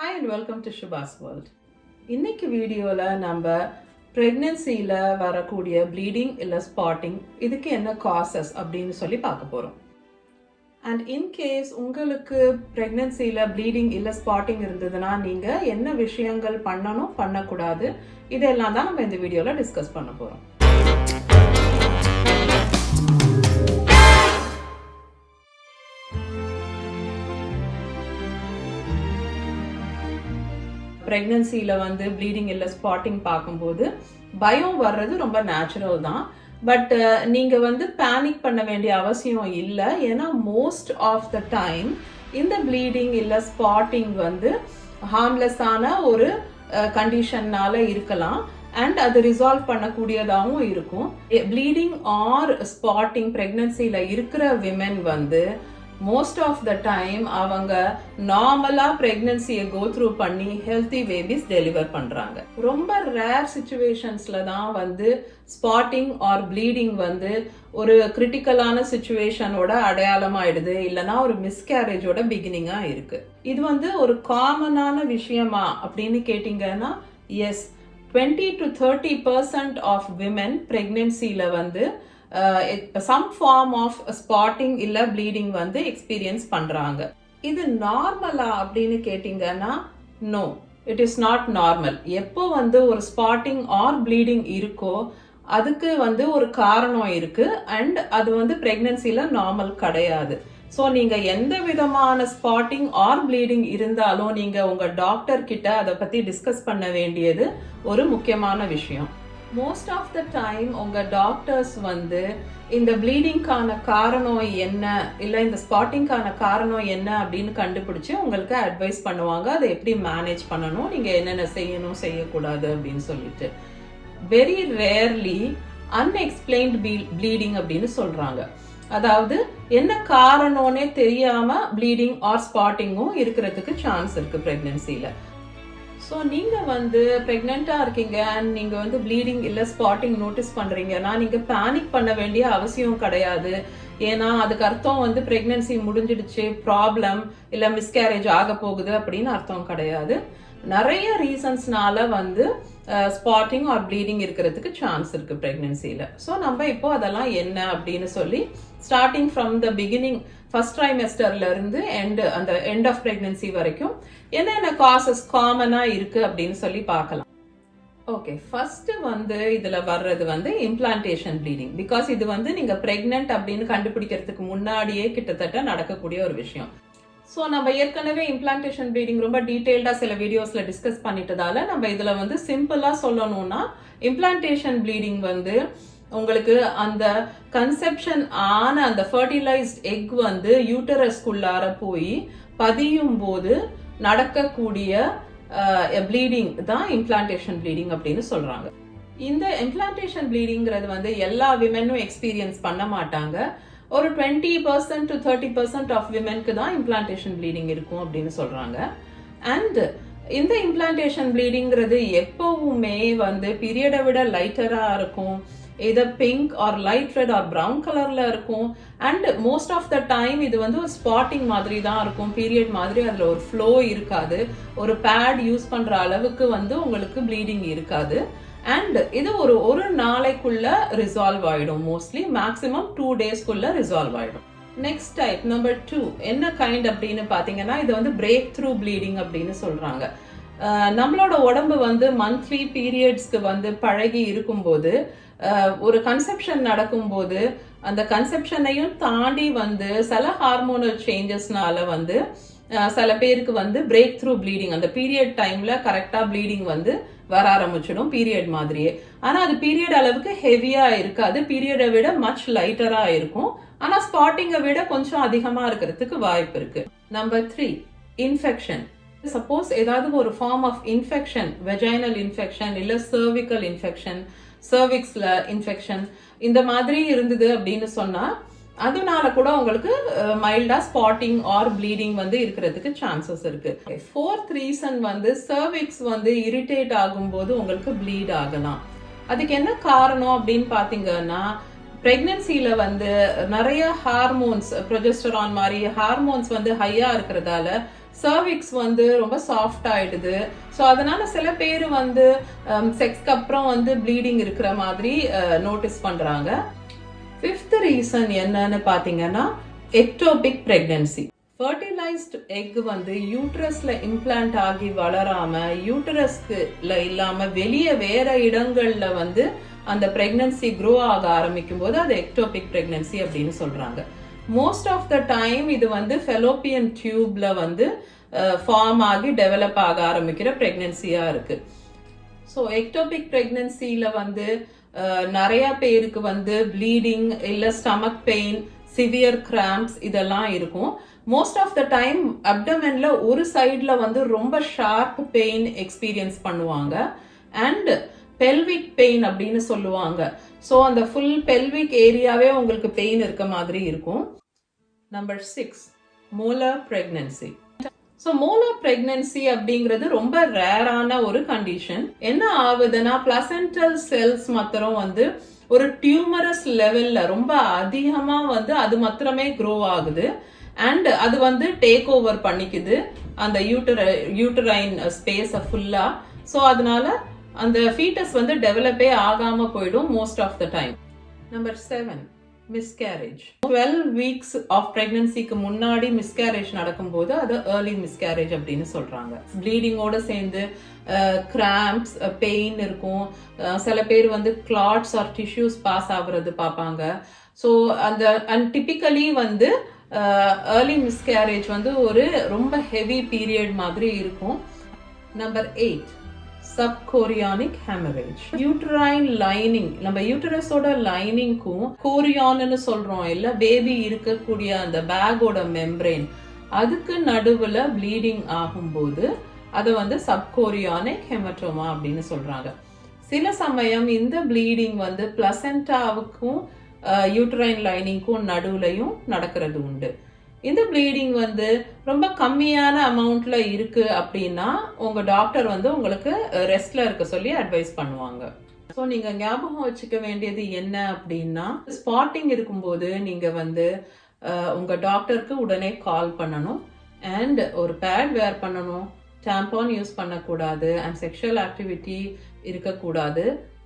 Hi and welcome to Shubha's World. இன்னைக்கு வீடியோல நம்ம பிரெக்னன்சியில் வரக்கூடிய ப்ளீடிங் இல்லை ஸ்பாட்டிங் இதுக்கு என்ன காசஸ் அப்படின்னு சொல்லி பார்க்க போகிறோம். அண்ட் இன்கேஸ் உங்களுக்கு ப்ரெக்னன்சியில் ப்ளீடிங் இல்லை ஸ்பாட்டிங் இருந்ததுன்னா நீங்கள் என்ன விஷயங்கள் பண்ணணும் பண்ணக்கூடாது இதெல்லாம் தான் நம்ம இந்த வீடியோவில் டிஸ்கஸ் பண்ண போகிறோம். ப்ரெக்னன்சியில் வந்து ப்ளீடிங் இல்லை ஸ்பாட்டிங் பார்க்கும்போது பயம் வர்றது ரொம்ப நேச்சுரல் தான். பட் நீங்கள் வந்து பேனிக் பண்ண வேண்டிய அவசியம் இல்லை. ஏன்னா மோஸ்ட் ஆஃப் த டைம் இந்த ப்ளீடிங் இல்லை ஸ்பாட்டிங் வந்து ஹார்ம்லெஸ்ஸான ஒரு கண்டிஷன்னால இருக்கலாம் அண்ட் அது ரிசால்வ் பண்ணக்கூடியதாகவும் இருக்கும். ப்ளீடிங் ஆர் ஸ்பாட்டிங் ப்ரெக்னன்சியில் இருக்கிற விமென் வந்து மோஸ்ட் ஆஃப் த டைம் அவங்க நார்மலாக ப்ரெக்னன்சியை கோ த்ரூ பண்ணி ஹெல்த்தி பேபிஸ் டெலிவர் பண்ணுறாங்க. ரொம்ப ரேர் சுச்சுவேஷன்ஸில் தான் வந்து ஸ்பாட்டிங் ஆர் ப்ளீடிங் வந்து ஒரு கிரிட்டிக்கலான சுச்சுவேஷனோட அடையாளமாயிடுது, இல்லைனா ஒரு மிஸ்கேரேஜோட பிகினிங்காக இருக்குது. இது வந்து ஒரு காமனான விஷயமா அப்படின்னு கேட்டிங்கன்னா எஸ், 20 to 30% ஆஃப் விமென் ப்ரெக்னன்சியில் வந்து சம் ஃபார்ம் ஆஃப் ஸ்பாட்டிங் இல்லை ப்ளீடிங் வந்து எக்ஸ்பீரியன்ஸ் பண்ணுறாங்க. இது நார்மலா அப்படின்னு கேட்டிங்கன்னா no, it is not normal. எப்போ வந்து ஒரு ஸ்பாட்டிங் ஆர் ப்ளீடிங் இருக்கோ அதுக்கு வந்து ஒரு காரணம் இருக்கு அண்ட் அது வந்து ப்ரெக்னன்சியில் நார்மல் கிடையாது. ஸோ நீங்கள் எந்த விதமான ஸ்பாட்டிங் ஆர் ப்ளீடிங் இருந்தாலும் நீங்கள் உங்கள் டாக்டர் கிட்ட அதை பற்றி டிஸ்கஸ் பண்ண வேண்டியது ஒரு முக்கியமான விஷயம். மோஸ்ட் ஆஃப் த டைம் உங்கள் டாக்டர்ஸ் வந்து இந்த ப்ளீடிங்கான காரணம் என்ன இல்லை இந்த ஸ்பாட்டிங்கான காரணம் என்ன அப்படின்னு கண்டுபிடிச்சி உங்களுக்கு அட்வைஸ் பண்ணுவாங்க, அதை எப்படி மேனேஜ் பண்ணணும், நீங்கள் என்னென்ன செய்யணும் செய்யக்கூடாது அப்படின்னு சொல்லிட்டு. வெரி ரேர்லி அன்எக்ஸ்பிளைன்ட் ப்ளீடிங் அப்படின்னு சொல்கிறாங்க. அதாவது என்ன காரணம்னே தெரியாமல் ப்ளீடிங் ஆர் ஸ்பாட்டிங்கும் இருக்கிறதுக்கு சான்ஸ் இருக்குது ப்ரெக்னன்சியில். ஸோ நீங்கள் வந்து ப்ரெக்னெண்ட்டாக இருக்கீங்க அண்ட் நீங்கள் வந்து ப்ளீடிங் இல்லை ஸ்பாட்டிங் நோட்டீஸ் பண்ணுறீங்கன்னா நீங்கள் பேனிக் பண்ண வேண்டிய அவசியம் கிடையாது. ஏன்னா அதுக்கு அர்த்தம் வந்து ப்ரெக்னென்சி முடிஞ்சிடுச்சு, ப்ராப்ளம் இல்லை மிஸ்கேரேஜ் ஆக போகுது அப்படின்னு அர்த்தம் கிடையாது. நிறைய ரீசன்ஸ்னால வந்து ஸ்பாட்டிங் ஆர் ப்ளீடிங் இருக்கிறதுக்கு சான்ஸ் இருக்குது ப்ரெக்னென்சியில். ஸோ நம்ம இப்போ அதெல்லாம் என்ன அப்படின்னு சொல்லி starting from the beginning first ட்ரைமெஸ்டர்ல இருந்து அந்த எண்ட் ஆஃப் ப்ரெக்னன்சி வரைக்கும் என்னென்ன காசஸ் காமனாக இருக்குது அப்படின்னு சொல்லி பார்க்கலாம். ஓகே, ஃபர்ஸ்ட் வந்து இதில் வர்றது வந்து இம்ப்ளான்டேஷன் ப்ளீடிங். பிகாஸ் இது வந்து நீங்கள் ப்ரெக்னென்ட் அப்படின்னு கண்டுபிடிக்கிறதுக்கு முன்னாடியே கிட்டத்தட்ட நடக்கக்கூடிய ஒரு விஷயம். ஸோ நம்ம ஏற்கனவே இம்ப்ளான்டேஷன் ப்ளீடிங் ரொம்ப டீட்டெயில்டாக சில வீடியோஸில் டிஸ்கஸ் பண்ணிட்டதால நம்ம இதில் வந்து சிம்பிளாக சொல்லணும்னா இம்ப்ளான்டேஷன் ப்ளீடிங் வந்து உங்களுக்கு அந்த கன்செப்ஷன் ஆன அந்த ஃபர்டிலைஸ்ட் எக் வந்து யூட்டரஸ்குள்ளார போய் பதியும் போது நடக்கக்கூடிய ப்ளீடிங் தான் இம்ப்ளான்டேஷன் ப்ளீடிங் அப்படின்னு சொல்றாங்க. இந்த இம்ப்ளான்டேஷன் ப்ளீடிங்கிறது வந்து எல்லா விமென்னும் எக்ஸ்பீரியன்ஸ் பண்ண மாட்டாங்க. ஒரு 20% to 30% ஆஃப் விமென்க்கு தான் இம்ப்ளான்டேஷன் ப்ளீடிங் இருக்கும் அப்படின்னு சொல்றாங்க. அண்ட் இந்த இம்ப்ளான்டேஷன் ப்ளீடிங்கிறது எப்பவுமே வந்து பீரியடை விட லைட்டராக இருக்கும், either pink or light red or brown கலர்ல இருக்கும். And most of the time இது வந்து ஒரு ஸ்பாட்டிங் மாதிரி தான் இருக்கும், பீரியட் மாதிரி. அதில் ஒரு ஃப்ளோ இருக்காது, ஒரு பேட் யூஸ் பண்ணுற அளவுக்கு வந்து உங்களுக்கு ப்ளீடிங் இருக்காது. அண்ட் இது ஒரு நாளைக்குள்ள ரிசால்வ் ஆகிடும், மோஸ்ட்லி மேக்ஸிமம் 2 daysக்குள்ள ரிசால்வ் ஆகிடும். நெக்ஸ்ட் டைப் நம்பர் 2 என்ன கைண்ட் அப்படின்னு பார்த்தீங்கன்னா இது வந்து பிரேக் த்ரூ ப்ளீடிங் அப்படின்னு சொல்கிறாங்க. நம்மளோட உடம்பு வந்து மந்த்லி பீரியட்ஸ்க்கு வந்து பழகி இருக்கும்போது ஒரு கன்செப்ஷன் நடக்கும்போது அந்த கன்செப்ஷனையும் தாண்டி வந்து சில ஹார்மோனல் சேஞ்சஸ்னால வந்து சில பேருக்கு வந்து பிரேக் த்ரூ ப்ளீடிங், அந்த பீரியட் டைம்ல கரெக்டாக ப்ளீடிங் வந்து வர ஆரம்பிச்சிடும் பீரியட் மாதிரியே. ஆனால் அது பீரியட் அளவுக்கு ஹெவியா இருக்காது, பீரியடை விட மச் லைட்டரா இருக்கும். ஆனால் ஸ்பாட்டிங்கை விட கொஞ்சம் அதிகமாக இருக்கிறதுக்கு வாய்ப்பு இருக்கு. Number 3 infection. சப்போஸ் ஏதாவது ஒரு form of infection, vaginal infection இல்லை சர்விக்கல் இன்ஃபெக்ஷன், சர்விக்ஸ்ல இன்ஃபெக்ஷன் இந்த மாதிரி இருந்தது அப்படின்னு சொன்னா அதனால கூட உங்களுக்கு மைல்டா ஸ்பாட்டிங் ஆர் ப்ளீடிங் வந்து இருக்கிறதுக்கு சான்சஸ் இருக்கு. 4th ரீசன் வந்து சர்விக்ஸ் வந்து இரிட்டேட் ஆகும்போது உங்களுக்கு ப்ளீட் ஆகலாம். அதுக்கு என்ன காரணம் அப்படின்னு பாத்தீங்கன்னா பிரெக்னன்சில வந்து நிறைய ஹார்மோன்ஸ், ப்ரொஜெஸ்டரான் மாதிரி ஹார்மோன்ஸ் வந்து ஹையா இருக்கிறதால சர்விக்ஸ் வந்து ரொம்ப சாஃப்ட் ஆயிடுது. ஸோ அதனால சில பேர் வந்து செக்ஸ்க்கு அப்புறம் வந்து ப்ளீடிங் இருக்கிற மாதிரி நோட்டீஸ் பண்றாங்க. ஃபிஃப்த் ரீசன் என்னன்னு பாத்தீங்கன்னா எக்டோபிக் பிரெக்னன்சி. ஃபர்டிலைஸ்ட் எக் வந்து யூட்ரஸ்ல இம்ப்ளான்ட் ஆகி வளராம யூட்ரஸ்ல இல்லாம வெளியே வேற இடங்கள்ல வந்து அந்த பிரெக்னன்சி க்ரோ ஆக ஆரம்பிக்கும் போது அது எக்டோபிக் பிரெக்னன்சி அப்படின்னு சொல்றாங்க. மோஸ்ட் ஆஃப் த டைம் இது வந்து ஃபெலோப்பியன் டியூப்ல வந்து ஃபார்ம் ஆகி டெவலப் ஆக ஆரம்பிக்கிற பிரெக்னன்சியா இருக்கு. ஸோ எக்டோபிக் பிரெக்னன்சில வந்து நிறைய பேருக்கு வந்து ப்ளீடிங் இல்ல ஸ்டமக் பெயின், சிவியர் கிராம்ப்ஸ் இதெல்லாம் இருக்கும். மோஸ்ட் ஆஃப் த டைம் அப்டமென்ல ஒரு சைட்ல வந்து ரொம்ப ஷார்ப் பெயின் எக்ஸ்பீரியன்ஸ் பண்ணுவாங்க. அண்ட் பெல்விக் பெயின் அப்படின்னு சொல்லுவாங்க. ஸோ அந்த ஃபுல் பெல்விக் ஏரியாவே உங்களுக்கு பெயின் இருக்க மாதிரி இருக்கும். Number 6, molar pregnancy. So molar pregnancy அப்படிங்கிறது ரொம்ப ரேரான ஒரு கண்டிஷன். என்ன ஆகுதுன்னா பிளசென்டல் செல்ஸ் மாத்திரம் வந்து ஒரு டியூமரஸ் லெவல்ல ரொம்ப அதிகமா வந்து அது மாத்திரமே க்ரோ ஆகுது. அண்ட் அது வந்து டேக் ஓவர் பண்ணிக்குது அந்த யூட்டரைன் ஸ்பேஸை ஃபுல்லா. ஸோ அதனால அந்த ஃபீட்டஸ் வந்து டெவலப்பே ஆகாம போயிடும் most of the time. Number 7, miscarriage. 12 weeks of பிரெக்னன்சிக்கு முன்னாடி மிஸ்கேரேஜ் நடக்கும்போது அது ஏர்லி மிஸ்கேரேஜ் அப்படின்னு சொல்றாங்க. ப்ளீடிங்கோட சேர்ந்து கிராம்ப்ஸ், பெயின் இருக்கும். சில பேர் வந்து கிளாட்ஸ் ஆர் டிஷ்யூஸ் பாஸ் ஆகுறது பார்ப்பாங்க. ஸோ அந்த அண்ட் டிபிக்கலி வந்து ஏர்லி மிஸ்கேரேஜ் வந்து ஒரு ரொம்ப ஹெவி பீரியட் மாதிரி இருக்கும். Number 8, subchorionic haemorrhage. Uterine lining, நம்ம யூட்டரஸோட லைனிங்க்கும் கோரியான்னு சொல்றோம் இல்ல, பேபி இருக்கக்கூடிய அந்த பேக்கோட மெம்பரேன், அதுக்கு நடுவுல ப்ளீடிங் ஆகும்போது அதை வந்து சப்கோரியானிக் ஹெமட்டோமா அப்படின்னு சொல்றாங்க. சில சமயம் இந்த ப்ளீடிங் வந்து பிளசென்டாவுக்கும் யூட்டரைன் லைனிங்க்கும் நடுவுலையும் நடக்கிறது உண்டு. இந்த ப்ளீடிங் வந்து ரொம்ப கம்மியான அமௌண்ட்ல இருக்கு அப்படின்னா உங்க டாக்டர் வந்து உங்களுக்கு ரெஸ்ட்ல இருக்க சொல்லி அட்வைஸ் பண்ணுவாங்க. ஸோ நீங்க ஞாபகம் வச்சுக்க வேண்டியது என்ன அப்படின்னா, ஸ்பாட்டிங் இருக்கும்போது நீங்க வந்து உங்க டாக்டருக்கு உடனே கால் பண்ணணும். அண்ட் ஒரு பேட் வேர் பண்ணணும், டாம்பான் யூஸ் பண்ணக்கூடாது, அண்ட் செக்ஷுவல் ஆக்டிவிட்டி இருக்கக்கூடாது,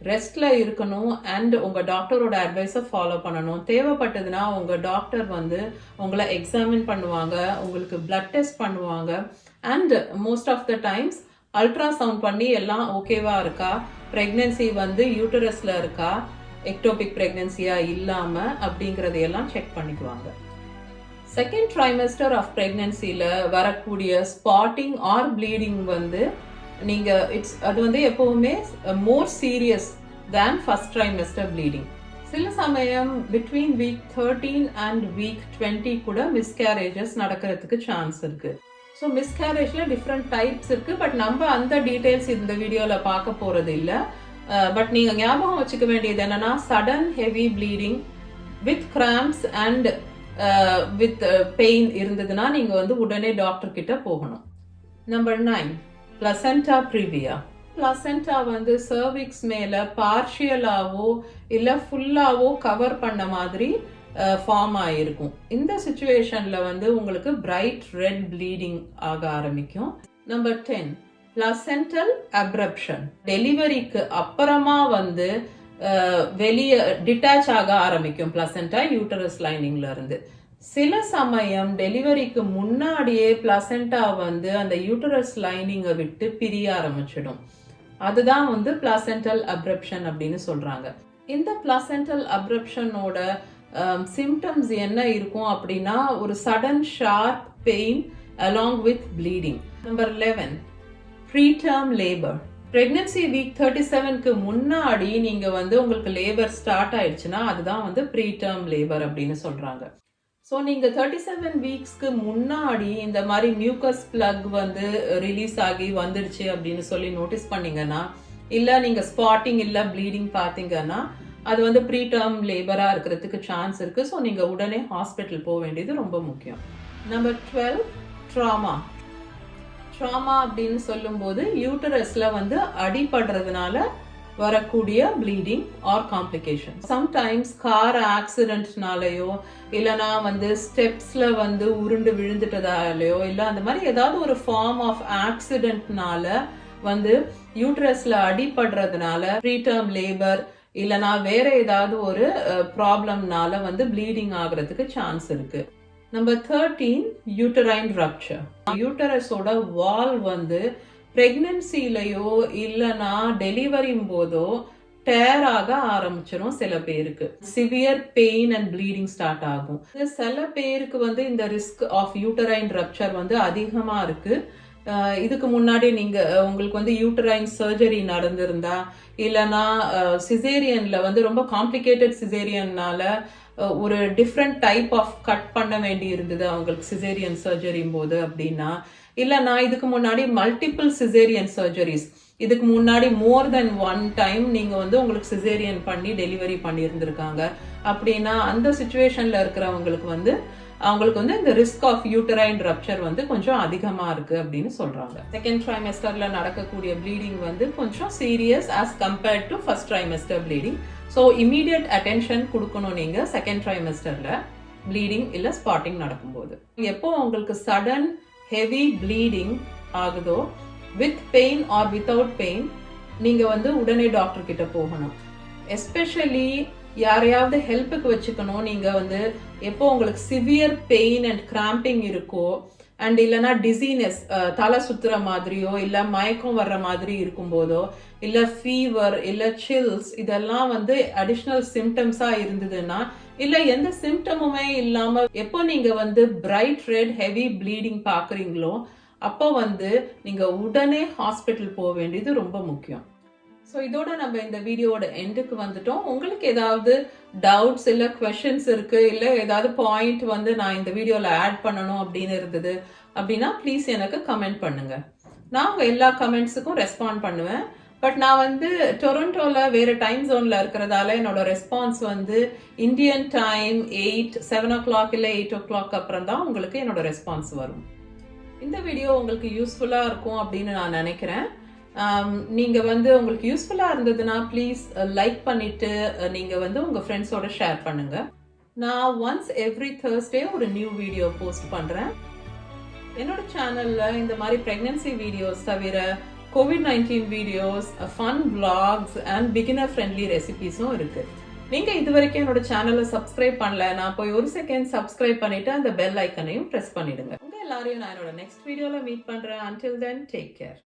ரெஸ்ட்ல இருக்கணும். அண்ட் உங்க டாக்டரோட அட்வைஸை ஃபாலோ பண்ணணும். தேவைப்பட்டதுன்னா உங்க டாக்டர் வந்து உங்களை எக்ஸாமின் பண்ணுவாங்க, உங்களுக்கு பிளட் டெஸ்ட் பண்ணுவாங்க. And most of the times ultrasound பண்ணி எல்லாம் ஓகேவா இருக்கா, பிரெக்னன்சி வந்து யூட்டரஸ்ல இருக்கா, எக்டோபிக் பிரெக்னன்சியா இல்லாம அப்படிங்கறதையெல்லாம் செக் பண்ணிக்குவாங்க. செகண்ட் ட்ரைமெஸ்டர் ஆஃப் பிரெக்னன்சில வரக்கூடிய ஸ்பாட்டிங் ஆர் ப்ளீடிங் வந்து நீங்க அது வந்து எப்பவுமே மோர் சீரியஸ் தேன் ஃபர்ஸ்ட் ட்ரைமெஸ்டர் ப்ளீடிங். சில சமயம் பிட்வீன் வீக் 13 அண்ட் வீக் 20 கூட மிஸ்கேரேஜஸ் நடக்கிறதுக்கு சான்ஸ் இருக்கு. ஸோ மிஸ்கேரேஜ்ல டிஃப்ரெண்ட் டைப்ஸ் இருக்கு. பட் நம்ம அந்த டீடைல்ஸ் இந்த வீடியோல பார்க்க போறது இல்லை. பட் நீங்க ஞாபகம் வச்சுக்க வேண்டியது என்னன்னா, sudden heavy bleeding with cramps and with pain இருந்ததுன்னா நீங்க வந்து உடனே டாக்டர் கிட்ட போகணும். Number 9, பிளசென்டா previa. பிளசென்டா வந்து சர்விக்ஸ் மேல பார்ஷியலாவோ இல்ல ஃபுல்லாவோ கவர் பண்ண மாதிரி ஃபார்ம் ஆயிருக்கும். இந்த சிச்சுவேஷன்ல வந்து உங்களுக்கு பிரைட் ரெட் ப்ளீடிங் ஆக ஆரம்பிக்கும். Number 10, பிளசென்டல் abruption. டெலிவரிக்கு அப்புறமா வந்து வெளியே டிட்டாச் ஆக ஆரம்பிக்கும் பிளசென்டா யூட்டரஸ் லைனிங்ல இருந்து. சில சமயம் டெலிவரிக்கு முன்னாடியே பிளசென்டா வந்து அந்த யூட்டரஸ் லைனிங்கை விட்டு பிரிய ஆரம்பிச்சிடும். அதுதான் வந்து பிளசென்டல் அப்ரப்ஷன் அப்படின்னு சொல்றாங்க. இந்த பிளசென்டல் அப்ரப்ஷனோட சிம்டம்ஸ் என்ன இருக்கும் அப்படின்னா, ஒரு sudden sharp pain along with bleeding. Number 11, preterm labour. Pregnancy week 37க்கு முன்னாடி நீங்க வந்து உங்களுக்கு லேபர் ஸ்டார்ட் ஆயிடுச்சுன்னா அதுதான் வந்து ப்ரீடெர்ம் லேபர் அப்படின்னு சொல்றாங்க. ஸோ நீங்க 37 வீக்ஸ்க்கு முன்னாடி இந்த மாதிரி மியூக்கஸ் பிளக் வந்து ரிலீஸ் ஆகி வந்துடுச்சு அப்படின்னு சொல்லி நோட்டீஸ் பண்ணீங்கன்னா, இல்ல நீங்க ஸ்பாட்டிங் இல்ல ப்ளீடிங் பார்த்தீங்கன்னா அது வந்து ப்ரீடெர்ம் லேபரா இருக்கிறதுக்கு சான்ஸ் இருக்கு. ஸோ நீங்க உடனே ஹாஸ்பிட்டல் போக வேண்டியது ரொம்ப முக்கியம். Number 12, drama. ட்ராமா அப்படின்னு சொல்லும்போது யூட்டரஸ்ல வந்து அடிபடுறதுனால வரக்கூடிய bleeding or complication. Sometimes car ஆக்சிடென்ட்னாலயோ இல்லைனா வந்து ஸ்டெப்ஸ்ல வந்து உருண்டு விழுந்துட்டதாலேயோ இல்லை அந்த மாதிரி ஏதாவது ஒரு ஃபார்ம் ஆஃப் ஆக்சிடென்ட்னால வந்து யூட்ரஸ்ல அடிபடுறதுனால ப்ரீடர்ம் லேபர் இல்லைனா வேற ஏதாவது ஒரு ப்ராப்ளம்னால வந்து ப்ளீடிங் ஆகுறதுக்கு சான்ஸ் இருக்கு. Number 13, யூட்டரைன் rupture. யூட்டரஸோட வால் வந்து பிரெக்னன்சிலையோ இல்லைனா டெலிவரி போதோ டேர் ஆக ஆரம்பிச்சிடும். சில பேருக்கு severe pain and bleeding start ஆகும். சில பேருக்கு வந்து இந்த ரிஸ்க் ஆஃப் யூட்டரைன் ரப்சர் வந்து அதிகமா இருக்கு. இதுக்கு முன்னாடி நீங்க உங்களுக்கு வந்து யூட்டரைன் சர்ஜரி நடந்திருந்தா இல்லைனா சிசேரியன்ல வந்து ரொம்ப காம்ப்ளிகேட்டட் சிசேரியன்னால ஒரு டிஃப்ரெண்ட் டைப் ஆஃப் கட் பண்ண வேண்டி இருந்தது அவங்களுக்கு சிசேரியன் சர்ஜரி போது அப்படின்னா, இல்லைனா இதுக்கு முன்னாடி மல்டிபிள் சிசேரியன் சர்ஜரிஸ், இதுக்கு முன்னாடி மோர் தென் ஒன் டைம் நீங்க வந்து உங்களுக்கு சிசேரியன் பண்ணி டெலிவரி பண்ணியிருந்திருக்காங்க அப்படின்னா, அந்த சிச்சுவேஷன்ல இருக்கிறவங்களுக்கு வந்து அவங்களுக்கு வந்து இந்த ரிஸ்க் ஆஃப் யூட்டரைன் ரப்சர் வந்து கொஞ்சம் அதிகமா இருக்கு அப்படின்னு சொல்றாங்க. செகண்ட் ட்ரைமெஸ்டர்ல நடக்கக்கூடிய ப்ளீடிங் வந்து கொஞ்சம் serious as compared to first trimester bleeding. So immediate attention கொடுக்கணும் நீங்க செகண்ட் ட்ரைமெஸ்டர்ல ப்ளீடிங் இல்ல ஸ்பாட்டிங் நடக்கும்போது. எப்போ உங்களுக்கு சடன் ஹெவி ப்ளீடிங் ஆகுதோ with pain or without pain நீங்க வந்து உடனே டாக்டர் கிட்ட போகணும். எஸ்பெஷலி யாரையாவது ஹெல்ப்புக்கு வச்சுக்கணும். நீங்க வந்து எப்போ உங்களுக்கு சிவியர் பெயின் அண்ட் கிராம்பிங் இருக்கோ அண்ட் இல்லைனா டிசீனஸ், தலை சுத்துற மாதிரியோ இல்ல மயக்கம் வர்ற மாதிரி இருக்கும்போதோ இல்ல ஃபீவர் இல்ல சில்ஸ், இதெல்லாம் வந்து அடிஷ்னல் சிம்டம்ஸா இருந்ததுன்னா இல்ல எந்த சிம்டமுமே இல்லாம எப்போ நீங்க வந்து பிரைட் ரெட் ஹெவி ப்ளீடிங் பாக்குறீங்களோ அப்போ வந்து நீங்க உடனே ஹாஸ்பிட்டல் போக வேண்டியது ரொம்ப முக்கியம். ஸோ இதோட நம்ம இந்த வீடியோட எண்டுக்கு வந்துட்டோம். உங்களுக்கு ஏதாவது டவுட்ஸ் இல்லை கொஷின்ஸ் இருக்கு இல்லை ஏதாவது பாயிண்ட் வந்து நான் இந்த வீடியோவில் ஆட் பண்ணணும் அப்படின்னு இருந்தது அப்படின்னா ப்ளீஸ் எனக்கு கமெண்ட் பண்ணுங்க. நான் உங்கள் எல்லா கமெண்ட்ஸுக்கும் ரெஸ்பாண்ட் பண்ணுவேன். பட் நான் வந்து டொரண்டோவில் வேறு டைம் ஜோனில் இருக்கிறதால என்னோட ரெஸ்பான்ஸ் வந்து இந்தியன் டைம் 7 o'clock இல்லை 8 o'clock அப்புறம் தான் உங்களுக்கு என்னோட ரெஸ்பான்ஸ் வரும். இந்த வீடியோ உங்களுக்கு யூஸ்ஃபுல்லாக இருக்கும் அப்படின்னு நான் நினைக்கிறேன். நீங்க வந்து உங்களுக்கு யூஸ்ஃபுல்லா இருந்ததுன்னா ப்ளீஸ் லைக் பண்ணிட்டு நீங்க வந்து உங்க ஃப்ரெண்ட்ஸோட ஷேர் பண்ணுங்க. நான் ஒன்ஸ் எவ்ரி Thursday ஒரு நியூ வீடியோ போஸ்ட் பண்றேன். என்னோட சேனல்ல இந்த மாதிரி பிரெக்னன்சி வீடியோஸ் தவிர COVID-19 videos, fun vlogs and beginner friendly ரெசிபிஸும் இருக்கு. நீங்க இது வரைக்கும் என்னோட சேனலை சப்ஸ்கிரைப் பண்ணல, நான் போய் ஒரு செகண்ட் சப்ஸ்கிரைப் பண்ணிட்டு அந்த பெல் ஐக்கனையும் பிரஸ் பண்ணிடுங்க. உங்க எல்லாரையும் நான் என்னோட நெக்ஸ்ட் வீடியோல மீட் பண்றேன். until then take care.